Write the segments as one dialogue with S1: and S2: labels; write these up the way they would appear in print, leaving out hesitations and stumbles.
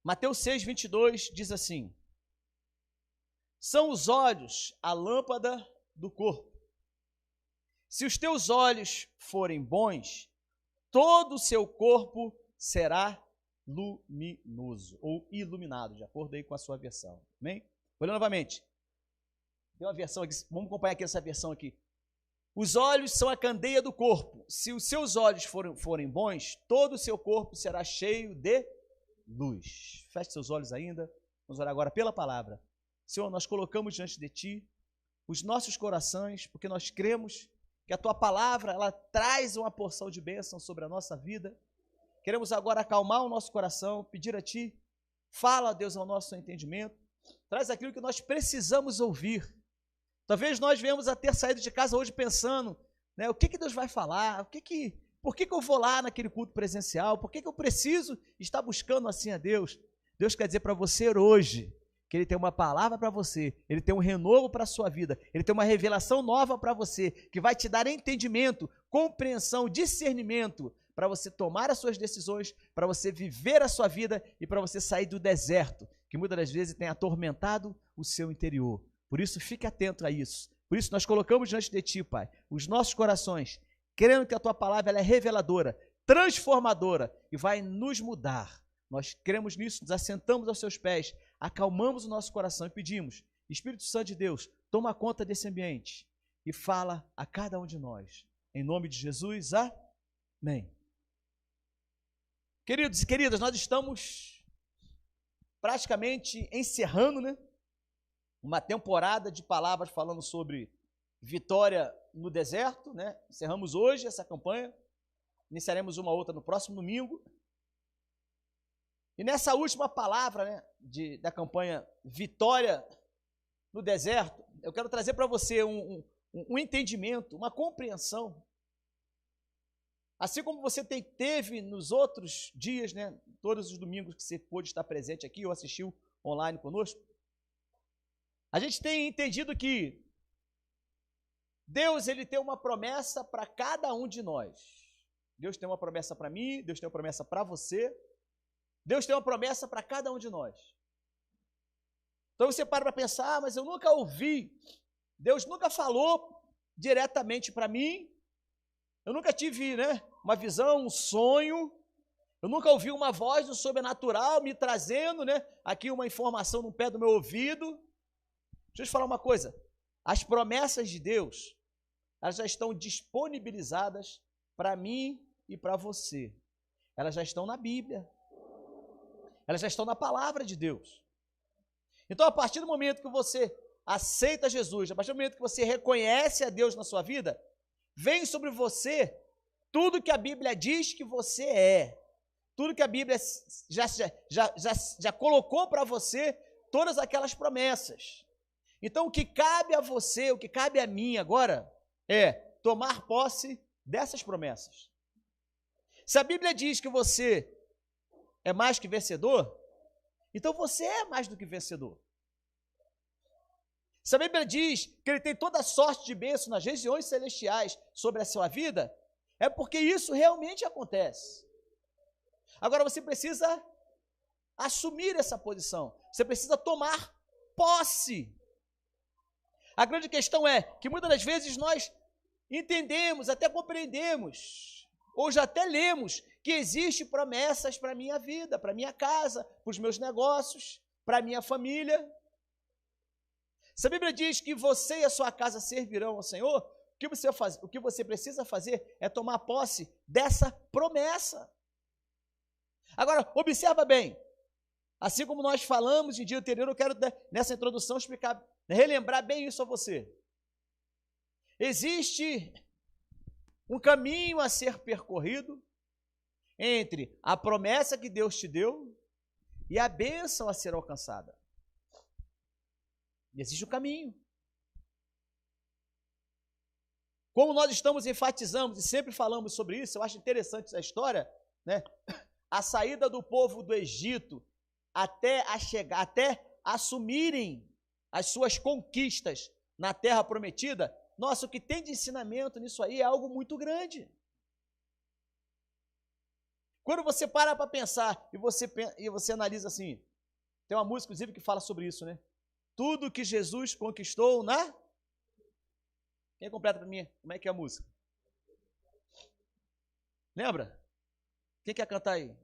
S1: Mateus 6, 22 diz assim: são os olhos a lâmpada do corpo. Se os teus olhos forem bons, todo o seu corpo será luminoso, ou iluminado, de acordo aí com a sua versão. Amém? Olhando novamente. Tem uma versão aqui, vamos acompanhar aqui essa versão aqui. Os olhos são a candeia do corpo. Se os seus olhos forem bons, todo o seu corpo será cheio de luz. Feche seus olhos ainda. Vamos orar agora pela palavra. Senhor, nós colocamos diante de Ti os nossos corações, porque nós cremos que a Tua palavra, ela traz uma porção de bênção sobre a nossa vida. Queremos agora acalmar o nosso coração, pedir a Ti, fala, Deus, ao nosso entendimento, traz aquilo que nós precisamos ouvir. Talvez nós venhamos a ter saído de casa hoje pensando, né, o que Deus vai falar, por que eu vou lá naquele culto presencial, por que eu preciso estar buscando assim a Deus? Deus quer dizer para você hoje, que Ele tem uma palavra para você, Ele tem um renovo para a sua vida, Ele tem uma revelação nova para você, que vai te dar entendimento, compreensão, discernimento, para você tomar as suas decisões, para você viver a sua vida e para você sair do deserto, que muitas das vezes tem atormentado o seu interior. Por isso, fique atento a isso. Por isso, nós colocamos diante de Ti, Pai, os nossos corações, crendo que a Tua palavra ela é reveladora, transformadora e vai nos mudar. Nós cremos nisso, nos assentamos aos Seus pés, acalmamos o nosso coração e pedimos, Espírito Santo de Deus, toma conta desse ambiente e fala a cada um de nós. Em nome de Jesus, amém. Queridos e queridas, nós estamos praticamente encerrando, né, uma temporada de palavras falando sobre vitória no deserto, né? Encerramos hoje essa campanha, iniciaremos uma outra no próximo domingo. E nessa última palavra, né, da campanha Vitória no Deserto, eu quero trazer para você um entendimento, uma compreensão. Assim como você teve nos outros dias, né, todos os domingos que você pôde estar presente aqui ou assistiu online conosco, a gente tem entendido que Deus ele tem uma promessa para cada um de nós. Deus tem uma promessa para mim, Deus tem uma promessa para você, Deus tem uma promessa para cada um de nós. Então você para pensar, mas eu nunca ouvi, Deus nunca falou diretamente para mim, eu nunca tive, né, uma visão, um sonho, eu nunca ouvi uma voz do sobrenatural me trazendo, né, aqui uma informação no pé do meu ouvido. Deixa eu te falar uma coisa, as promessas de Deus, elas já estão disponibilizadas para mim e para você. Elas já estão na Bíblia. Elas já estão na palavra de Deus. Então, a partir do momento que você aceita Jesus, a partir do momento que você reconhece a Deus na sua vida, vem sobre você tudo que a Bíblia diz que você é. Tudo que a Bíblia já colocou para você, todas aquelas promessas. Então, o que cabe a você, o que cabe a mim agora, é tomar posse dessas promessas. Se a Bíblia diz que você é mais que vencedor, então você é mais do que vencedor. Se a Bíblia diz que Ele tem toda sorte de bênção nas regiões celestiais sobre a sua vida, é porque isso realmente acontece. Agora você precisa assumir essa posição, você precisa tomar posse. A grande questão é que muitas das vezes nós entendemos, até compreendemos, ou já até lemos, que existem promessas para a minha vida, para a minha casa, para os meus negócios, para a minha família. Se a Bíblia diz que você e a sua casa servirão ao Senhor, o que você precisa fazer é tomar posse dessa promessa. Agora, observa bem, assim como nós falamos em dia anterior, eu quero nessa introdução explicar, relembrar bem isso a você. Existe um caminho a ser percorrido entre a promessa que Deus te deu e a bênção a ser alcançada. Existe um caminho. Como nós estamos enfatizando e sempre falamos sobre isso, eu acho interessante essa história, né? A saída do povo do Egito até assumirem as suas conquistas na terra prometida. Nossa, o que tem de ensinamento nisso aí é algo muito grande. Quando você para pensar e você analisa assim, tem uma música, inclusive, que fala sobre isso, né? Tudo que Jesus conquistou na... Quem completa para mim? Como é que é a música? Lembra? Quem quer cantar aí?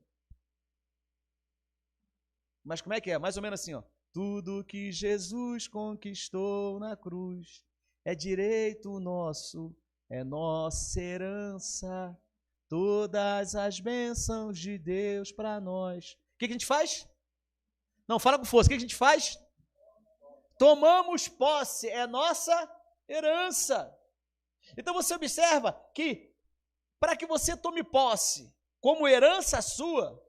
S1: Mas como é que é? Mais ou menos assim, ó. Tudo que Jesus conquistou na cruz é direito nosso, é nossa herança, todas as bênçãos de Deus para nós. O que a gente faz? Não, fala com força. O que a gente faz? Tomamos posse, é nossa herança. Então você observa que para que você tome posse como herança sua,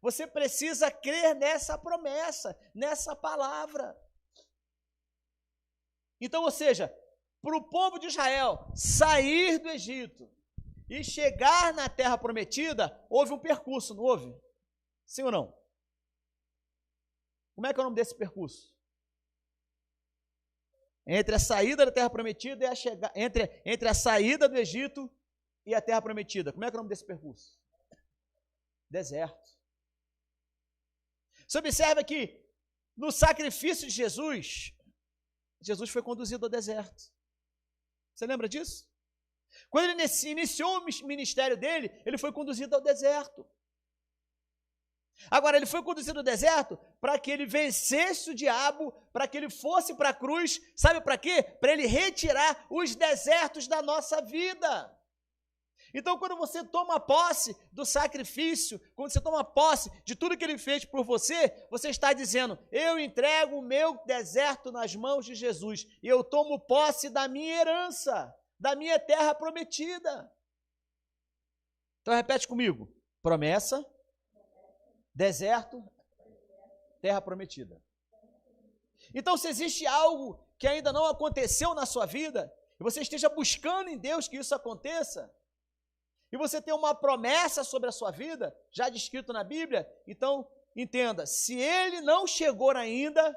S1: você precisa crer nessa promessa, nessa palavra. Então, ou seja, para o povo de Israel sair do Egito e chegar na terra prometida, houve um percurso, não houve? Sim ou não? Como é que é o nome desse percurso? Entre a saída da terra prometida e a chegada, entre a saída do Egito e a terra prometida. Como é que é o nome desse percurso? Deserto. Você observa que no sacrifício de Jesus, Jesus foi conduzido ao deserto. Você lembra disso? Quando ele iniciou o ministério dele, ele foi conduzido ao deserto. Agora, ele foi conduzido ao deserto para que ele vencesse o diabo, para que ele fosse para a cruz, sabe para quê? Para ele retirar os desertos da nossa vida. Então, quando você toma posse do sacrifício, quando você toma posse de tudo que ele fez por você, você está dizendo, eu entrego o meu deserto nas mãos de Jesus, e eu tomo posse da minha herança, da minha terra prometida. Então, repete comigo, promessa, deserto, terra prometida. Então, se existe algo que ainda não aconteceu na sua vida, e você esteja buscando em Deus que isso aconteça, e você tem uma promessa sobre a sua vida, já descrito na Bíblia, então entenda, se ele não chegou ainda,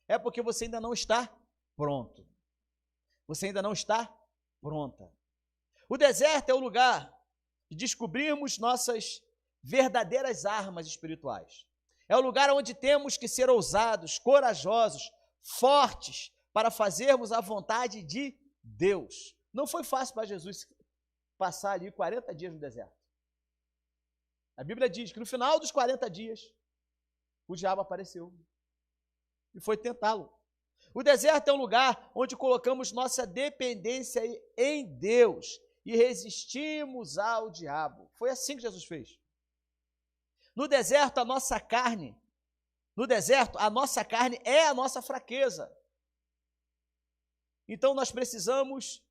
S1: é porque você ainda não está pronto. Você ainda não está pronta. O deserto é o lugar de descobrirmos nossas verdadeiras armas espirituais. É o lugar onde temos que ser ousados, corajosos, fortes, para fazermos a vontade de Deus. Não foi fácil para Jesus passar ali 40 dias no deserto. A Bíblia diz que no final dos 40 dias, o diabo apareceu e foi tentá-lo. O deserto é um lugar onde colocamos nossa dependência em Deus e resistimos ao diabo. Foi assim que Jesus fez. No deserto, a nossa carne é a nossa fraqueza. Então, nós precisamos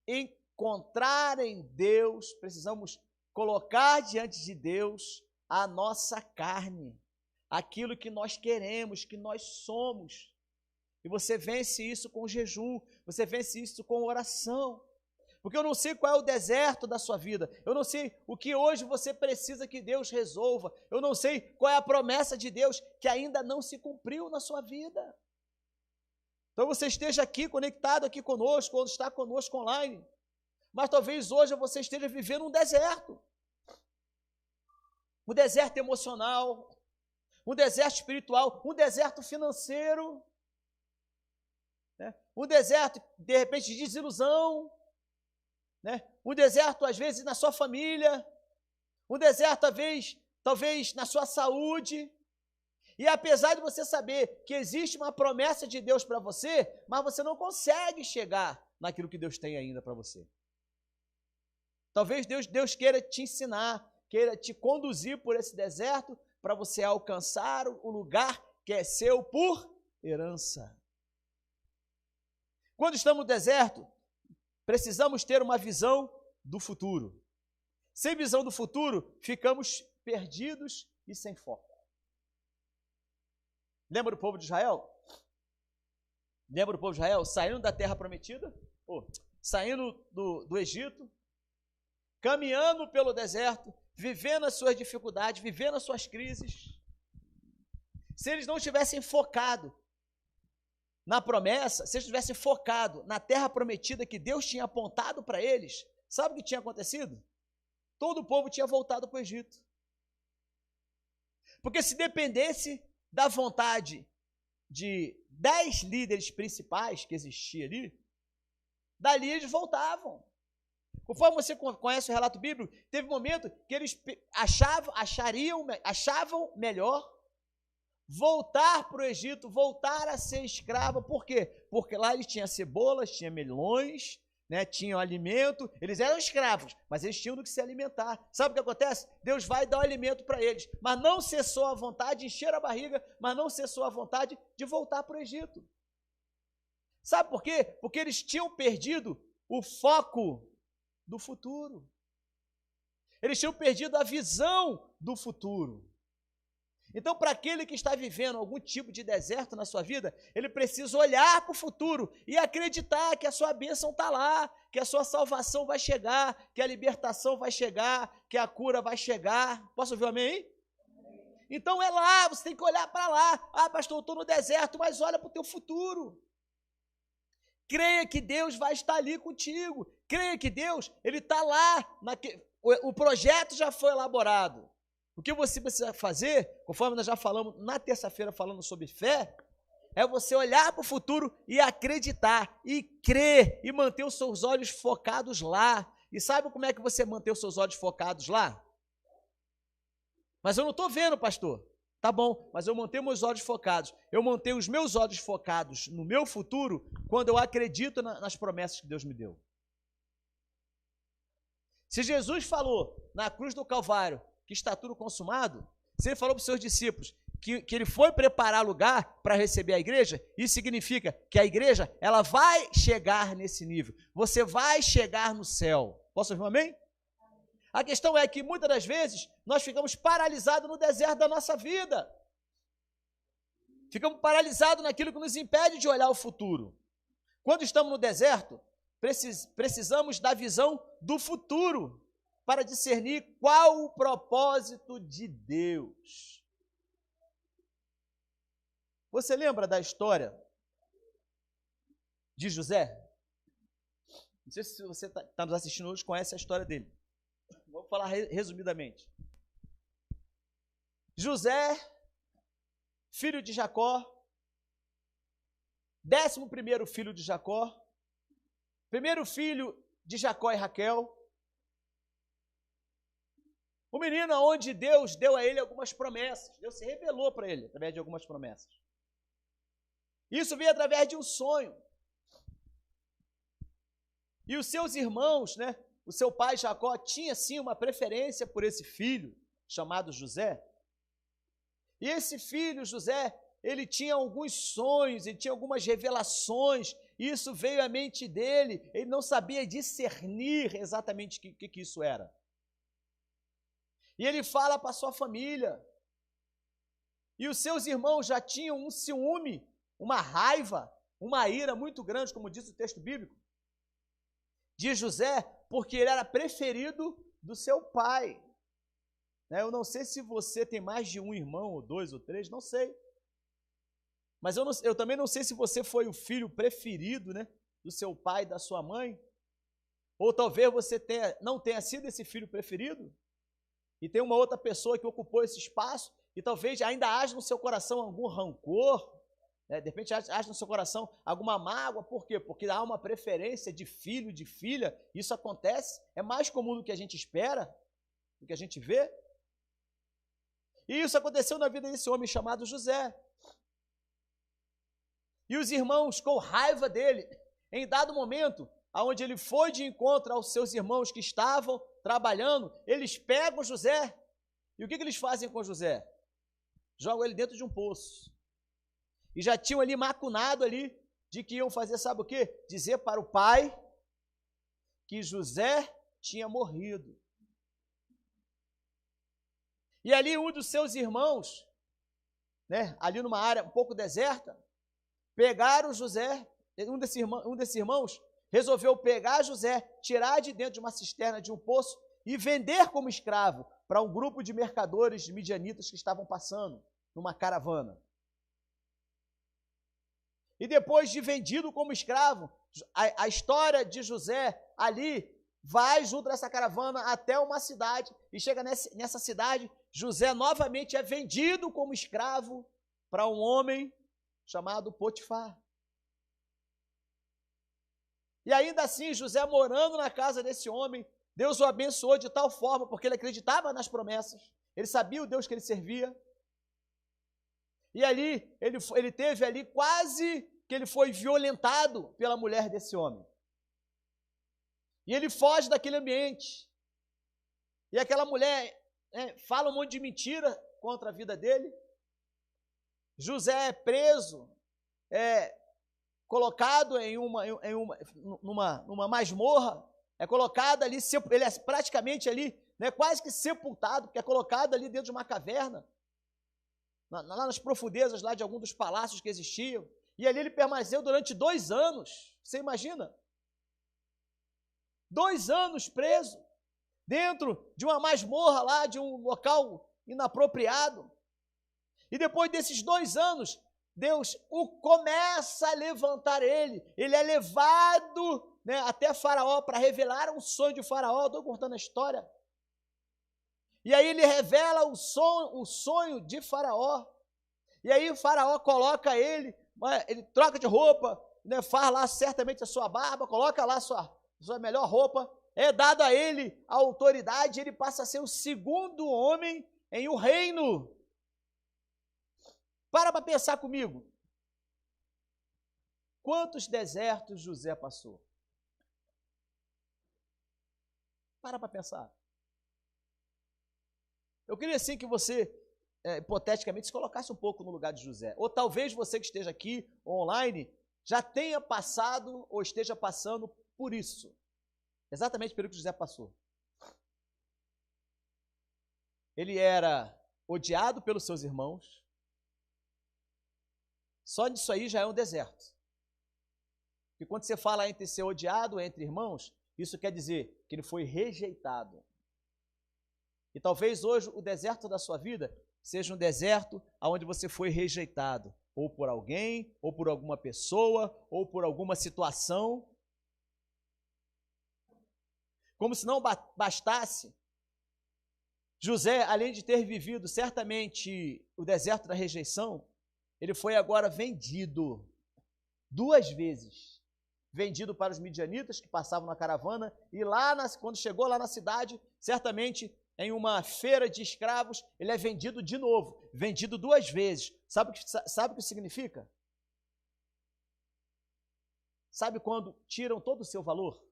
S1: encontrar em Deus, precisamos colocar diante de Deus a nossa carne, aquilo que nós queremos, que nós somos. E você vence isso com jejum, você vence isso com oração. Porque eu não sei qual é o deserto da sua vida, eu não sei o que hoje você precisa que Deus resolva, eu não sei qual é a promessa de Deus que ainda não se cumpriu na sua vida. Então você esteja aqui, conectado aqui conosco, ou está conosco online, mas talvez hoje você esteja vivendo um deserto emocional, um deserto espiritual, um deserto financeiro, né? Um deserto, de repente, de desilusão, né? Um deserto, às vezes, na sua família, um deserto, talvez na sua saúde, e apesar de você saber que existe uma promessa de Deus para você, mas você não consegue chegar naquilo que Deus tem ainda para você. Talvez Deus queira te ensinar, queira te conduzir por esse deserto para você alcançar o lugar que é seu por herança. Quando estamos no deserto, precisamos ter uma visão do futuro. Sem visão do futuro, ficamos perdidos e sem foco. Lembra do povo de Israel? Lembra do povo de Israel saindo da terra prometida? Saindo do Egito, caminhando pelo deserto, vivendo as suas dificuldades, vivendo as suas crises. Se eles não tivessem focado na promessa, se eles tivessem focado na terra prometida que Deus tinha apontado para eles, sabe o que tinha acontecido? todo o povo tinha voltado para o Egito. Porque se dependesse da vontade de 10 líderes principais que existiam ali, dali eles voltavam. Conforme você conhece o relato bíblico, teve um momento que eles achavam melhor voltar para o Egito, voltar a ser escravo. Por quê? Porque lá eles tinham cebolas, tinham melões, né, tinham alimento. Eles eram escravos, mas eles tinham do que se alimentar. Sabe o que acontece? Deus vai dar o alimento para eles, mas não cessou a vontade de encher a barriga, mas não cessou a vontade de voltar para o Egito. Sabe por quê? Porque eles tinham perdido o foco do futuro. Eles tinham perdido a visão do futuro. Então, para aquele que está vivendo algum tipo de deserto na sua vida, ele precisa olhar para o futuro e acreditar que a sua bênção está lá, que a sua salvação vai chegar, que a libertação vai chegar, que a cura vai chegar. Posso ouvir um amém aí? Então é lá, você tem que olhar para lá. Ah, pastor, eu estou no deserto, mas olha para o teu futuro. Creia que Deus vai estar ali contigo. Creia que Deus, Ele está lá. O projeto já foi elaborado. O que você precisa fazer, conforme nós já falamos na terça-feira, falando sobre fé, é você olhar para o futuro e acreditar, e crer, e manter os seus olhos focados lá. E sabe como é que você mantém os seus olhos focados lá? Mas eu não estou vendo, pastor. Tá bom, mas eu mantenho meus olhos focados. Eu mantenho os meus olhos focados no meu futuro quando eu acredito nas promessas que Deus me deu. Se Jesus falou na cruz do Calvário que está tudo consumado, se ele falou para os seus discípulos que ele foi preparar lugar para receber a igreja, isso significa que a igreja, ela vai chegar nesse nível. Você vai chegar no céu. Posso ouvir um amém? A questão é que muitas das vezes nós ficamos paralisados no deserto da nossa vida. Ficamos paralisados naquilo que nos impede de olhar o futuro. Quando estamos no deserto, precisamos da visão do futuro para discernir qual o propósito de Deus. Você lembra da história de José? Não sei se você está nos assistindo hoje, conhece a história dele. Vou falar resumidamente. José, filho de Jacó, 11º filho de Jacó, primeiro filho de Jacó e Raquel, o menino onde Deus deu a ele algumas promessas, Deus se revelou para ele através de algumas promessas. Isso veio através de um sonho. E os seus irmãos, né? O seu pai Jacó tinha sim uma preferência por esse filho chamado José. E esse filho José, ele tinha alguns sonhos, ele tinha algumas revelações. Isso veio à mente dele. Ele não sabia discernir exatamente o que isso era. E ele fala para sua família. E os seus irmãos já tinham um ciúme, uma raiva, uma ira muito grande, como diz o texto bíblico, de José, porque ele era preferido do seu pai. Eu não sei se você tem mais de um irmão, ou 2 ou 3, não sei. Mas eu também não sei se você foi o filho preferido, né, do seu pai e da sua mãe. Ou talvez você não tenha sido esse filho preferido, e tem uma outra pessoa que ocupou esse espaço, e talvez ainda haja no seu coração algum rancor, de repente haja no seu coração alguma mágoa. Por quê? Porque há uma preferência de filho, de filha. Isso acontece, é mais comum do que a gente espera, do que a gente vê. E isso aconteceu na vida desse homem chamado José. E os irmãos, com raiva dele, em dado momento, onde ele foi de encontro aos seus irmãos que estavam trabalhando, eles pegam José. E o que eles fazem com José? Jogam ele dentro de um poço. E já tinham ali macunado ali, de que iam fazer, sabe o quê? Dizer para o pai que José tinha morrido. E ali um dos seus irmãos, né, ali numa área um pouco deserta, pegaram José, um desses irmãos resolveu pegar José, tirar de dentro de uma cisterna de um poço e vender como escravo para um grupo de mercadores midianitas que estavam passando numa caravana. E depois de vendido como escravo, a história de José ali vai junto dessa caravana até uma cidade, e chega nessa cidade, José novamente é vendido como escravo para um homem chamado Potifar. E ainda assim, José morando na casa desse homem, Deus o abençoou de tal forma, porque ele acreditava nas promessas, ele sabia o Deus que ele servia. E ali, ele teve ali quase que ele foi violentado pela mulher desse homem. E ele foge daquele ambiente. E aquela mulher fala um monte de mentira contra a vida dele. José é preso, colocado numa masmorra, é colocado ali, ele é praticamente ali, né, quase que sepultado, porque é colocado ali dentro de uma caverna, lá nas profundezas lá de algum dos palácios que existiam, e ali ele permaneceu durante 2 anos, você imagina? 2 anos preso, dentro de uma masmorra lá, de um local inapropriado, e depois desses 2 anos, Deus começa a levantar ele é levado, né, até Faraó para revelar um sonho de Faraó. Estou contando a história. E aí ele revela o sonho de Faraó. E aí o Faraó coloca ele troca de roupa, né, faz lá certamente a sua barba, coloca lá a sua melhor roupa, é dado a ele a autoridade, ele passa a ser o segundo homem em um reino. Para pensar comigo. Quantos desertos José passou? Para pensar. Eu queria assim que você, hipoteticamente, se colocasse um pouco no lugar de José. Ou talvez você que esteja aqui online já tenha passado ou esteja passando por isso. Exatamente pelo que José passou. Ele era odiado pelos seus irmãos. Só disso aí já é um deserto. E quando você fala entre ser odiado entre irmãos, isso quer dizer que ele foi rejeitado. E talvez hoje o deserto da sua vida seja um deserto onde você foi rejeitado, ou por alguém, ou por alguma pessoa, ou por alguma situação. Como se não bastasse, José, além de ter vivido certamente o deserto da rejeição, ele foi agora vendido 2 vezes. Vendido para os midianitas que passavam na caravana, e quando chegou lá na cidade, certamente em uma feira de escravos, ele é vendido de novo, vendido 2 vezes. Sabe o que significa? Sabe quando tiram todo o seu valor?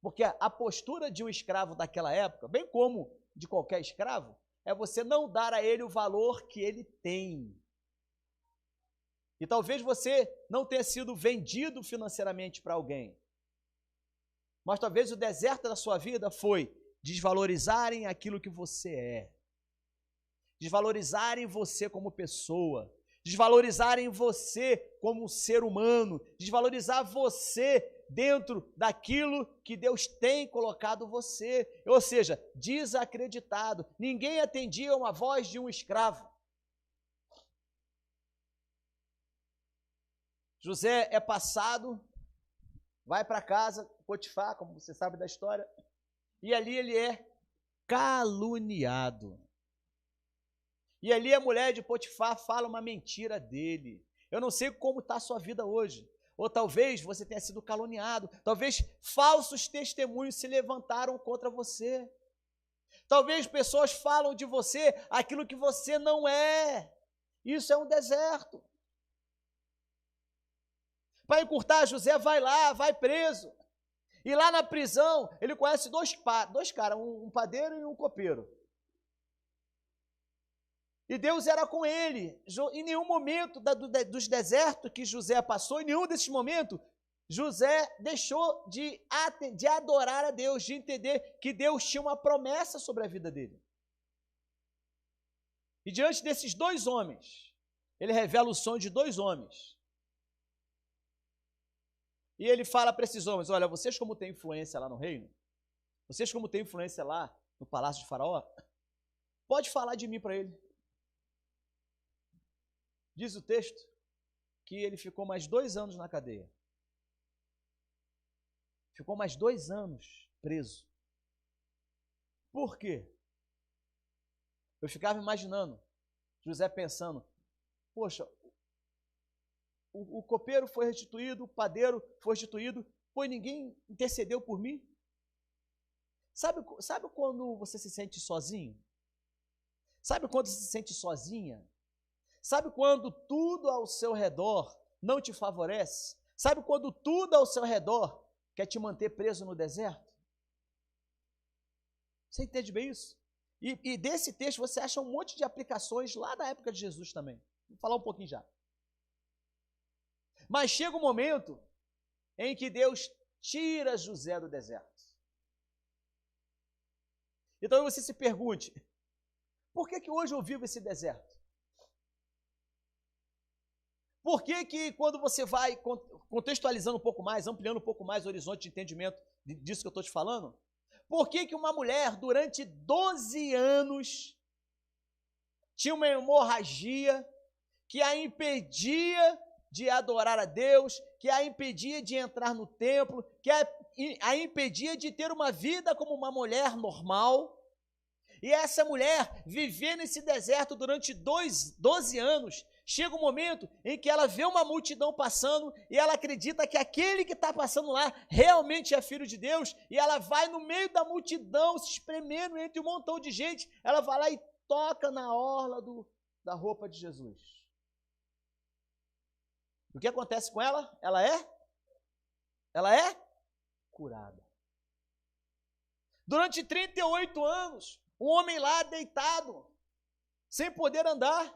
S1: Porque a postura de um escravo daquela época, bem como de qualquer escravo, é você não dar a ele o valor que ele tem. E talvez você não tenha sido vendido financeiramente para alguém, mas talvez o deserto da sua vida foi desvalorizarem aquilo que você é, desvalorizarem você como pessoa, desvalorizarem você como ser humano, desvalorizar você dentro daquilo que Deus tem colocado você, ou seja, desacreditado. Ninguém atendia a uma voz de um escravo. José é passado, vai para casa, Potifar, como você sabe da história, e ali ele é caluniado. E ali a mulher de Potifar fala uma mentira dele. Eu não sei como está a sua vida hoje. Ou talvez você tenha sido caluniado. Talvez falsos testemunhos se levantaram contra você. Talvez pessoas falam de você aquilo que você não é. Isso é um deserto. Para encurtar, José vai lá, vai preso. E lá na prisão, ele conhece dois caras, um padeiro e um copeiro. E Deus era com ele. Em nenhum momento dos desertos que José passou, em nenhum desses momentos, José deixou de adorar a Deus, de entender que Deus tinha uma promessa sobre a vida dele. E diante desses 2 homens, ele revela o sonho de 2 homens. E ele fala para esses homens: olha, vocês como têm influência lá no reino, vocês como têm influência lá no palácio de Faraó, pode falar de mim para ele. Diz o texto que ele ficou mais 2 anos na cadeia. ficou mais 2 anos preso. Por quê? Eu ficava imaginando, José pensando, poxa, o copeiro foi restituído, o padeiro foi restituído, pois ninguém intercedeu por mim. Sabe quando você se sente sozinho? Sabe quando você se sente sozinha? Sabe quando tudo ao seu redor não te favorece? Sabe quando tudo ao seu redor quer te manter preso no deserto? Você entende bem isso? E desse texto você acha um monte de aplicações lá da época de Jesus também. Vou falar um pouquinho já. Mas chega um momento em que Deus tira José do deserto. Então você se pergunte, por que hoje eu vivo esse deserto? Por que quando você vai contextualizando um pouco mais, ampliando um pouco mais o horizonte de entendimento disso que eu estou te falando, por que uma mulher durante 12 anos tinha uma hemorragia que a impedia de adorar a Deus, que a impedia de entrar no templo, que a impedia de ter uma vida como uma mulher normal? E essa mulher, viver nesse deserto durante 12 anos, chega um momento em que ela vê uma multidão passando e ela acredita que aquele que está passando lá realmente é filho de Deus, e ela vai no meio da multidão, se espremendo entre um montão de gente, ela vai lá e toca na orla da roupa de Jesus. O que acontece com ela? Ela é curada. Durante 38 anos, um homem lá deitado, sem poder andar.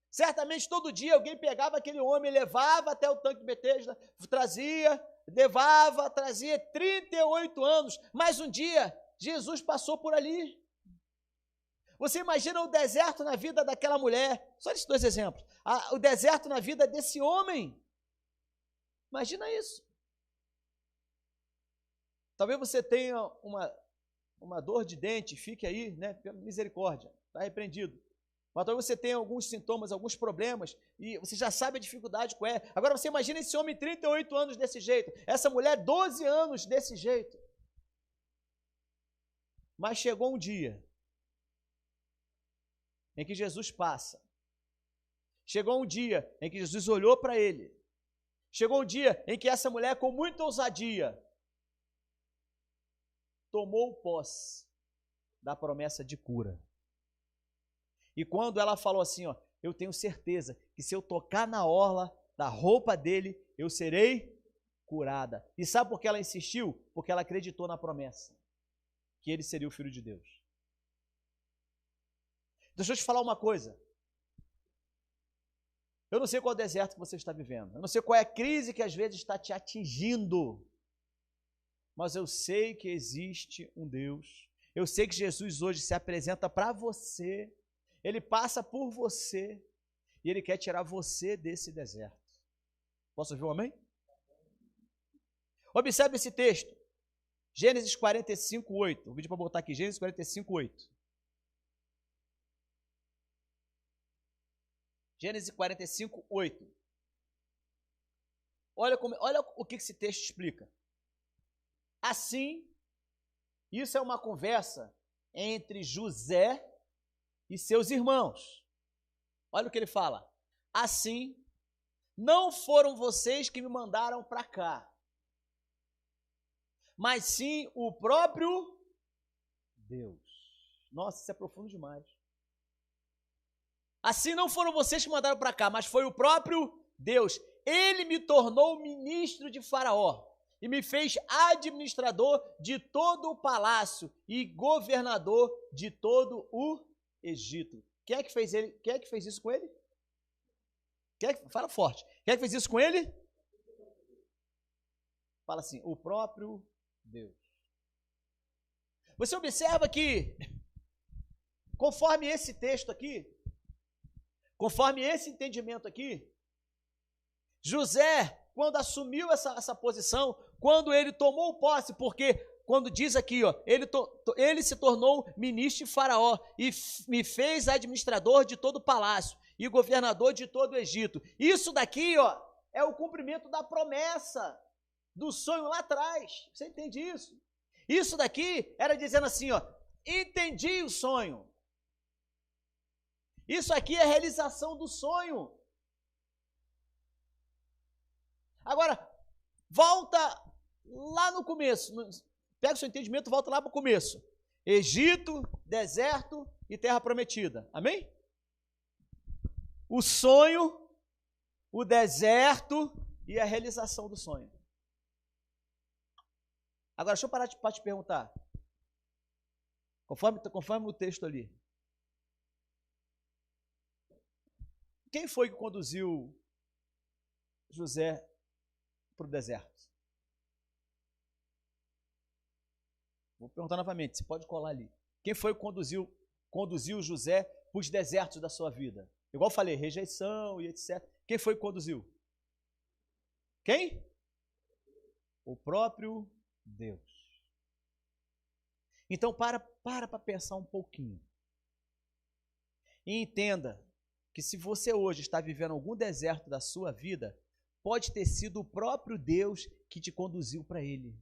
S1: Certamente todo dia alguém pegava aquele homem, levava até o tanque de Betesda, trazia 38 anos, mas um dia Jesus passou por ali. Você imagina o deserto na vida daquela mulher, só esses 2 exemplos, o deserto na vida desse homem, imagina isso. Talvez você tenha uma dor de dente, fique aí, né, pela misericórdia, está repreendido. Mas talvez você tenha alguns sintomas, alguns problemas, e você já sabe a dificuldade que é. Agora você imagina esse homem 38 anos desse jeito, essa mulher 12 anos desse jeito. Mas chegou um dia em que Jesus passa. Chegou um dia em que Jesus olhou para ele. Chegou um dia em que essa mulher, com muita ousadia, tomou posse da promessa de cura. E quando ela falou assim, ó, eu tenho certeza que se eu tocar na orla da roupa dele, eu serei curada. E sabe por que ela insistiu? Porque ela acreditou na promessa, que ele seria o Filho de Deus. Deixa eu te falar uma coisa. Eu não sei qual é o deserto que você está vivendo. Eu não sei qual é a crise que às vezes está te atingindo. Mas eu sei que existe um Deus. Eu sei que Jesus hoje se apresenta para você. Ele passa por você. E Ele quer tirar você desse deserto. Posso ouvir um amém? Observe esse texto. Gênesis 45, 8. Vou pedir para botar aqui. Gênesis 45, 8. Gênesis 45, 8. Olha o que esse texto explica. Assim, isso é uma conversa entre José e seus irmãos. Olha o que ele fala. Assim, não foram vocês que me mandaram para cá, mas sim o próprio Deus. Nossa, isso é profundo demais. Assim não foram vocês que mandaram para cá, mas foi o próprio Deus. Ele me tornou ministro de Faraó e me fez administrador de todo o palácio e governador de todo o Egito. Quem é que fez ele? Quem é que fez isso com ele? Fala forte. Quem é que fez isso com ele? Fala assim, o próprio Deus. Você observa que, conforme esse texto aqui, conforme esse entendimento aqui, José, quando assumiu essa posição, quando ele tomou posse, porque quando diz aqui, ó, ele se tornou ministro de Faraó e me fez administrador de todo o palácio e governador de todo o Egito. Isso daqui, ó, é o cumprimento da promessa do sonho lá atrás. Você entende isso? Isso daqui era dizendo assim, ó, entendi o sonho. Isso aqui é a realização do sonho. Agora, volta lá no começo. Pega o seu entendimento e volta lá para o começo. Egito, deserto e terra prometida. Amém? O sonho, o deserto e a realização do sonho. Agora, deixa eu parar para te perguntar. Conforme o texto ali. Quem foi que conduziu José para o deserto? Vou perguntar novamente, você pode colar ali. Quem foi que conduziu José para os desertos da sua vida? Igual eu falei, rejeição e etc. Quem foi que conduziu? Quem? O próprio Deus. Então, para pensar um pouquinho. E entenda que se você hoje está vivendo algum deserto da sua vida, pode ter sido o próprio Deus que te conduziu para ele.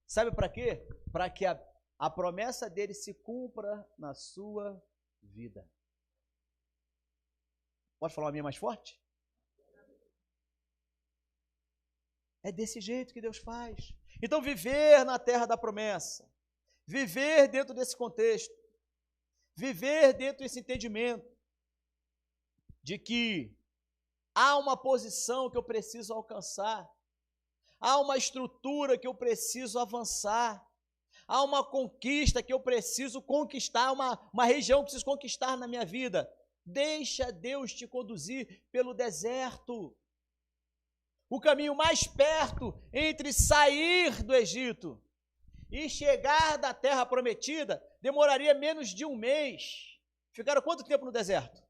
S1: Sabe para quê? Para que a promessa dele se cumpra na sua vida. Pode falar uma minha mais forte? É desse jeito que Deus faz. Então, viver na terra da promessa, viver dentro desse contexto, viver dentro desse entendimento de que há uma posição que eu preciso alcançar, há uma estrutura que eu preciso avançar, há uma conquista que eu preciso conquistar, uma região que eu preciso conquistar na minha vida. Deixa Deus te conduzir pelo deserto. O caminho mais perto entre sair do Egito e chegar da terra prometida demoraria menos de um mês. Ficaram quanto tempo no deserto?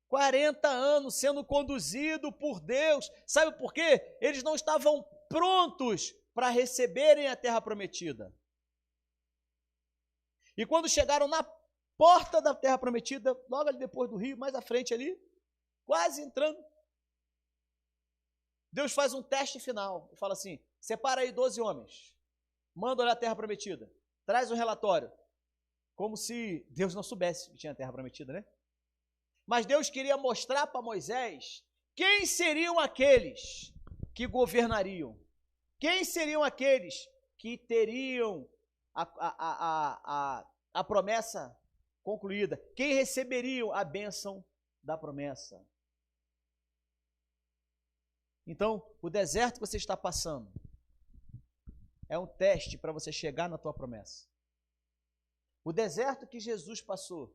S1: 40 anos sendo conduzido por Deus. Sabe por quê? Eles não estavam prontos para receberem a terra prometida. E quando chegaram na porta da terra prometida, logo ali depois do rio, mais à frente ali, quase entrando, Deus faz um teste final e fala assim, separa aí 12 homens, manda olhar a terra prometida, traz um relatório, como se Deus não soubesse que tinha a terra prometida, né? Mas Deus queria mostrar para Moisés quem seriam aqueles que governariam, quem seriam aqueles que teriam a promessa concluída, quem receberiam a bênção da promessa. Então, o deserto que você está passando é um teste para você chegar na tua promessa. O deserto que Jesus passou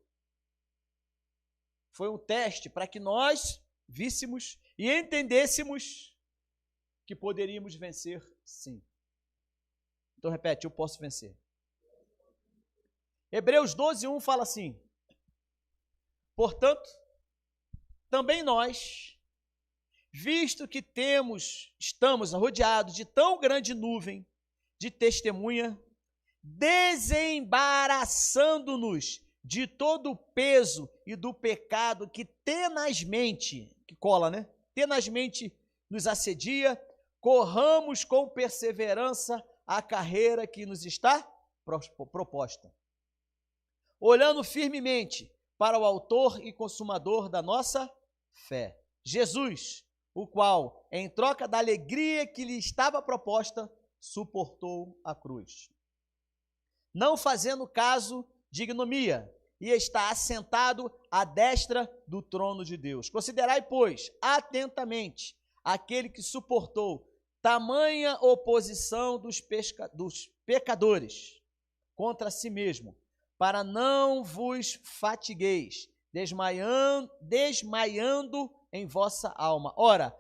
S1: foi um teste para que nós víssemos e entendêssemos que poderíamos vencer, sim. Então, repete, eu posso vencer. Hebreus 12:1 fala assim, portanto, também nós, visto que estamos rodeados de tão grande nuvem de testemunha, desembaraçando-nos de todo o peso e do pecado que tenazmente nos assedia, corramos com perseverança a carreira que nos está proposta, olhando firmemente para o autor e consumador da nossa fé, Jesus, o qual, em troca da alegria que lhe estava proposta, suportou a cruz, não fazendo caso de ignomia, e está assentado à destra do trono de Deus. Considerai, pois, atentamente aquele que suportou tamanha oposição dos pecadores contra si mesmo, para não vos fatigueis, desmaiando em vossa alma. Ora,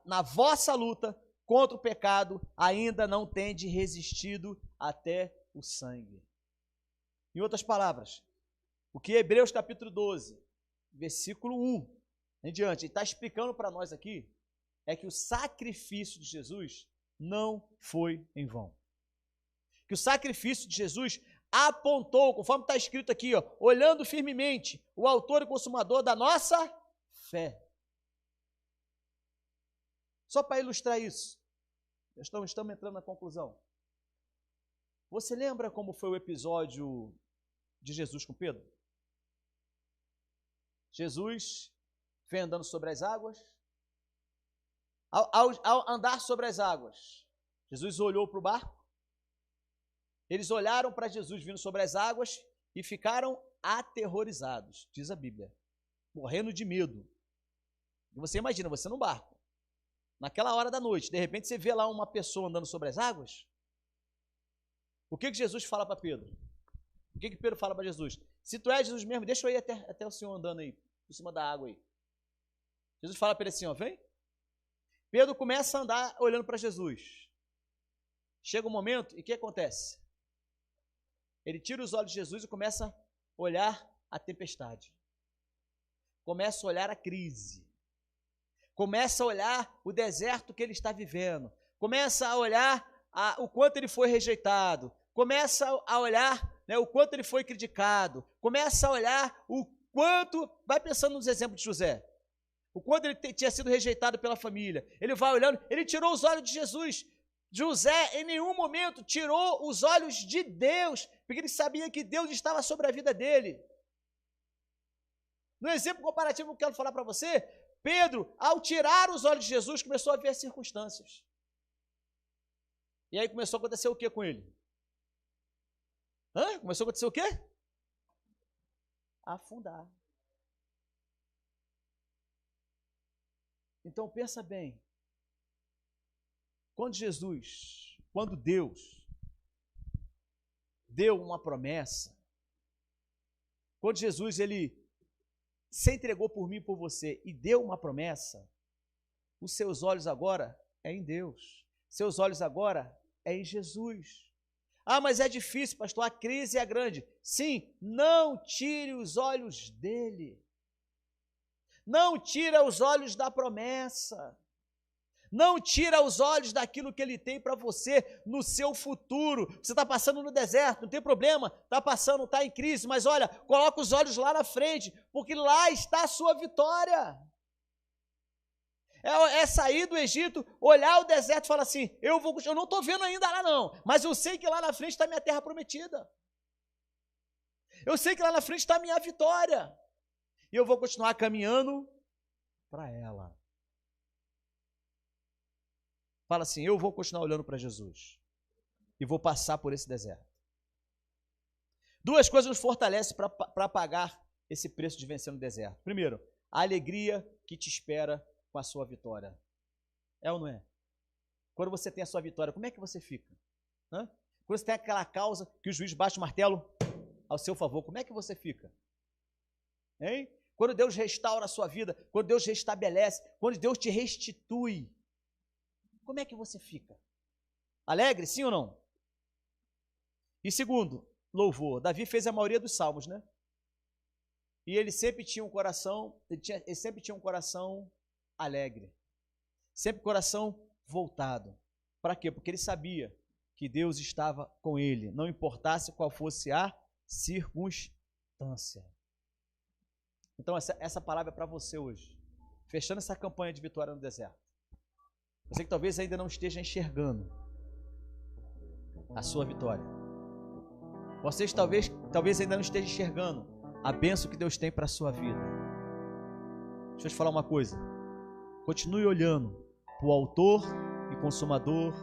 S1: na vossa luta contra o pecado, ainda não tendes resistido até o sangue. Em outras palavras, o que Hebreus capítulo 12, versículo 1 em diante, está explicando para nós aqui, é que o sacrifício de Jesus não foi em vão. Que o sacrifício de Jesus apontou, conforme está escrito aqui, ó, olhando firmemente o autor e consumador da nossa fé. Só para ilustrar isso, estamos entrando na conclusão. Você lembra como foi o episódio de Jesus com Pedro? Jesus vem andando sobre as águas. Ao andar sobre as águas, Jesus olhou para o barco. Eles olharam para Jesus vindo sobre as águas e ficaram aterrorizados, diz a Bíblia, morrendo de medo. E você imagina, você no barco, naquela hora da noite, de repente você vê lá uma pessoa andando sobre as águas. O que Jesus fala para Pedro? O que Pedro fala para Jesus? Se tu és Jesus mesmo, deixa eu ir até o Senhor andando aí, por cima da água aí. Jesus fala para ele assim, ó, vem. Pedro começa a andar olhando para Jesus. Chega um momento, e o que acontece? Ele tira os olhos de Jesus e começa a olhar a tempestade. Começa a olhar a crise. Começa a olhar o deserto que ele está vivendo. Começa a olhar o quanto ele foi rejeitado. Começa a olhar, né, o quanto ele foi criticado. Começa a olhar o quanto, vai pensando nos exemplos de José, o quanto ele tinha sido rejeitado pela família. Ele vai olhando, ele tirou os olhos de Jesus. José, em nenhum momento, tirou os olhos de Deus, porque ele sabia que Deus estava sobre a vida dele. No exemplo comparativo que eu quero falar para você, Pedro, ao tirar os olhos de Jesus, começou a ver as circunstâncias. E aí começou a acontecer o que com ele? Começou a acontecer o quê? Afundar. Então pensa bem, quando Deus deu uma promessa, quando Jesus ele se entregou por mim e por você e deu uma promessa, os seus olhos agora é em Deus, seus olhos agora é em Jesus. Ah, mas é difícil, pastor, a crise é grande. Sim, não tire os olhos dele. Não tira os olhos da promessa. Não tira os olhos daquilo que ele tem para você no seu futuro. Você está passando no deserto, não tem problema, está passando, está em crise, mas olha, coloca os olhos lá na frente, porque lá está a sua vitória. É sair do Egito, olhar o deserto e falar assim, eu não estou vendo ainda lá não, mas eu sei que lá na frente está a minha terra prometida. Eu sei que lá na frente está a minha vitória. E eu vou continuar caminhando para ela. Fala assim, eu vou continuar olhando para Jesus. E vou passar por esse deserto. Duas coisas nos fortalecem para pagar esse preço de vencer no deserto. Primeiro, a alegria que te espera com a sua vitória. É ou não é? Quando você tem a sua vitória, como é que você fica? Quando você tem aquela causa que o juiz bate o martelo ao seu favor, como é que você fica? Hein? Quando Deus restaura a sua vida, quando Deus restabelece, quando Deus te restitui, como é que você fica? Alegre, sim ou não? E segundo, louvor. Davi fez a maioria dos salmos, né? E ele sempre tinha um coração, ele sempre tinha um coração alegre. Sempre coração voltado. Para quê? Porque ele sabia que Deus estava com ele, não importasse qual fosse a circunstância. Então essa palavra é para você hoje. Fechando essa campanha de vitória no deserto. Você que talvez ainda não esteja enxergando a sua vitória. Vocês talvez ainda não esteja enxergando a bênção que Deus tem para a sua vida. Deixa eu te falar uma coisa. Continue olhando para o autor e consumador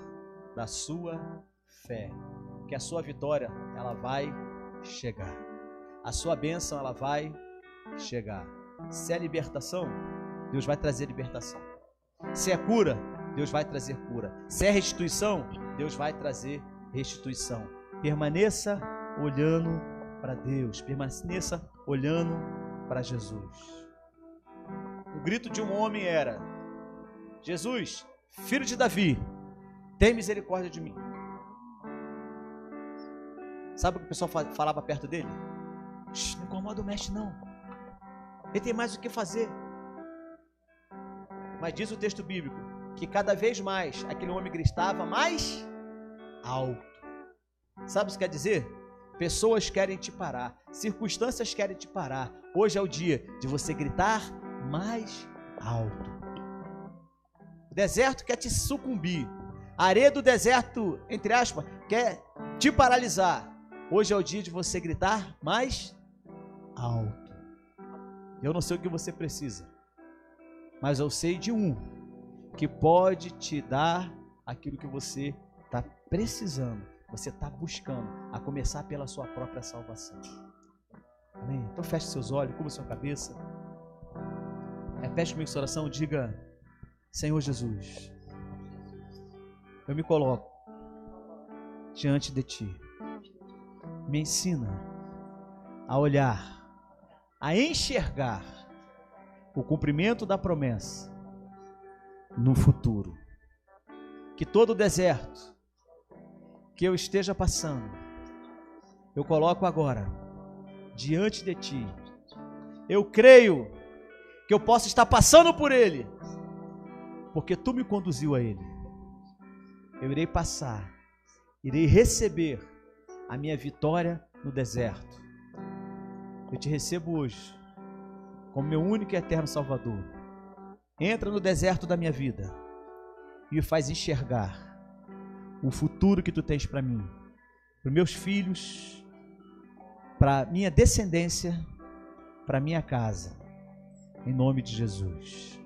S1: da sua fé. Que a sua vitória, ela vai chegar. A sua bênção, ela vai chegar. Se é libertação, Deus vai trazer libertação. Se é cura, Deus vai trazer cura. Se é restituição, Deus vai trazer restituição. Permaneça olhando para Deus. Permaneça olhando para Jesus. O grito de um homem era: Jesus, filho de Davi, tem misericórdia de mim. Sabe o que o pessoal falava perto dele? Não incomoda o mestre não. Ele tem mais o que fazer. Mas diz o texto bíblico que cada vez mais aquele homem gritava mais alto. Sabe o que quer dizer? Pessoas querem te parar, circunstâncias querem te parar. Hoje é o dia de você gritar mais alto. deserto quer te sucumbir. A areia do deserto, entre aspas, quer te paralisar. Hoje é o dia de você gritar mais alto. Eu não sei o que você precisa, mas eu sei de um que pode te dar aquilo que você está precisando, você está buscando, a começar pela sua própria salvação. Amém? Então feche seus olhos, cubra sua cabeça. Repete comigo essa oração, diga: Senhor Jesus, eu me coloco diante de Ti. Me ensina a olhar, a enxergar o cumprimento da promessa no futuro. Que todo o deserto que eu esteja passando, eu coloco agora diante de Ti. Eu creio que eu posso estar passando por ele, porque Tu me conduziu a ele. Eu irei passar, irei receber a minha vitória no deserto. Eu Te recebo hoje como meu único e eterno Salvador. Entra no deserto da minha vida e me faz enxergar o futuro que Tu tens para mim, para meus filhos, para minha descendência, para minha casa, em nome de Jesus.